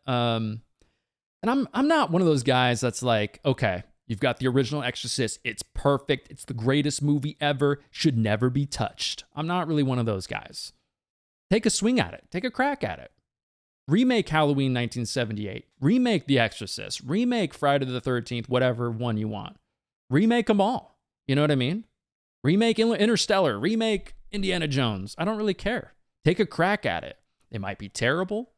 Speaker 1: and I'm not one of those guys that's like, okay, you've got the original Exorcist. It's perfect. It's the greatest movie ever. Should never be touched. I'm not really one of those guys. Take a swing at it. Take a crack at it. Remake Halloween 1978. Remake The Exorcist. Remake Friday the 13th, whatever one you want. Remake them all. You know what I mean? Remake Interstellar. Remake Indiana Jones. I don't really care. Take a crack at it. It might be terrible,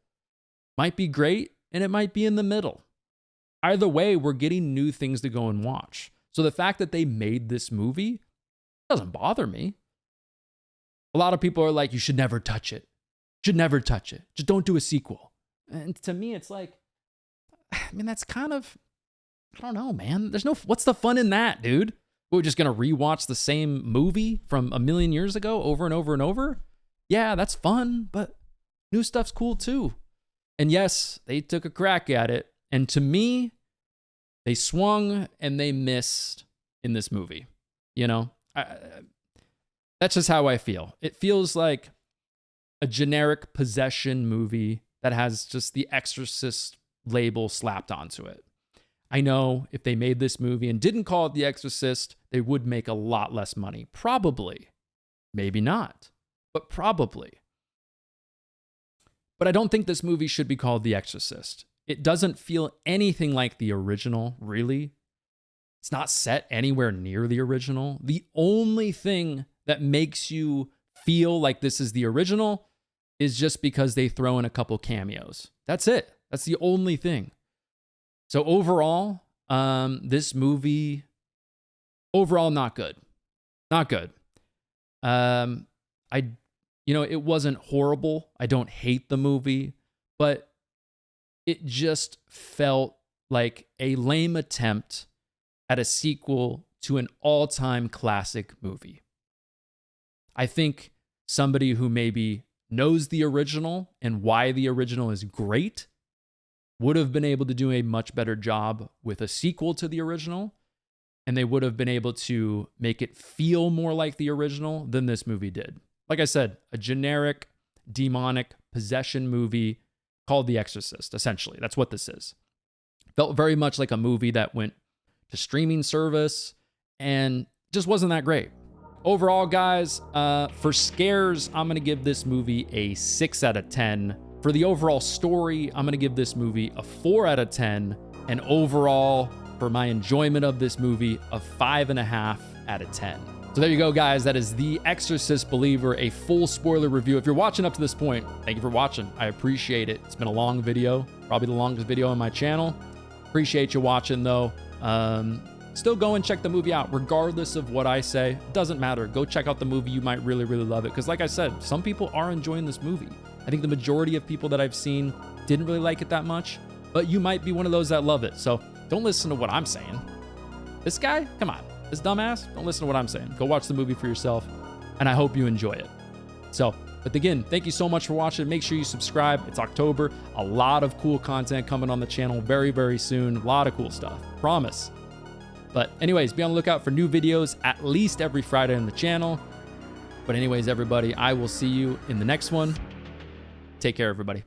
Speaker 1: might be great, and it might be in the middle. Either way, we're getting new things to go and watch. So the fact that they made this movie doesn't bother me. A lot of people are like, you should never touch it. Should never touch it. Just don't do a sequel. And to me, it's like, I mean, that's kind of, I don't know, man. What's the fun in that, dude? We're just going to rewatch the same movie from a million years ago over and over and over? Yeah, that's fun, but new stuff's cool too. And yes, they took a crack at it. And to me, they swung and they missed in this movie. You know, that's just how I feel. It feels like a generic possession movie that has just the Exorcist label slapped onto it. I know if they made this movie and didn't call it The Exorcist, they would make a lot less money. Probably. Maybe not, but probably. But I don't think this movie should be called The Exorcist. It doesn't feel anything like the original, really. It's not set anywhere near the original. The only thing that makes you feel like this is the original is just because they throw in a couple cameos. That's it. That's the only thing. So overall, this movie, overall, not good. Not good. It wasn't horrible. I don't hate the movie, but it just felt like a lame attempt at a sequel to an all-time classic movie. I think somebody who maybe knows the original and why the original is great would have been able to do a much better job with a sequel to the original, and they would have been able to make it feel more like the original than this movie did. Like I said, a generic, demonic possession movie called The Exorcist, essentially. That's what this is. Felt very much like a movie that went to streaming service and just wasn't that great. Overall, guys, for scares, I'm going to give this movie a 6 out of 10. For the overall story, I'm going to give this movie a 4 out of 10. And overall, for my enjoyment of this movie, a 5.5 out of 10. So there you go, guys. That is The Exorcist Believer, a full spoiler review. If you're watching up to this point, thank you for watching. I appreciate it. It's been a long video, probably the longest video on my channel. Appreciate you watching, though. Still go and check the movie out, regardless of what I say. It doesn't matter. Go check out the movie. You might really, really love it. Because like I said, some people are enjoying this movie. I think the majority of people that I've seen didn't really like it that much, but you might be one of those that love it. So don't listen to what I'm saying. This guy, come on. This dumbass, don't listen to what I'm saying. Go watch the movie for yourself, and I hope you enjoy it. So, but again, thank you so much for watching. Make sure you subscribe. It's October. A lot of cool content coming on the channel very, very soon. A lot of cool stuff. Promise. But anyways, be on the lookout for new videos at least every Friday on the channel. But anyways, everybody, I will see you in the next one. Take care, everybody.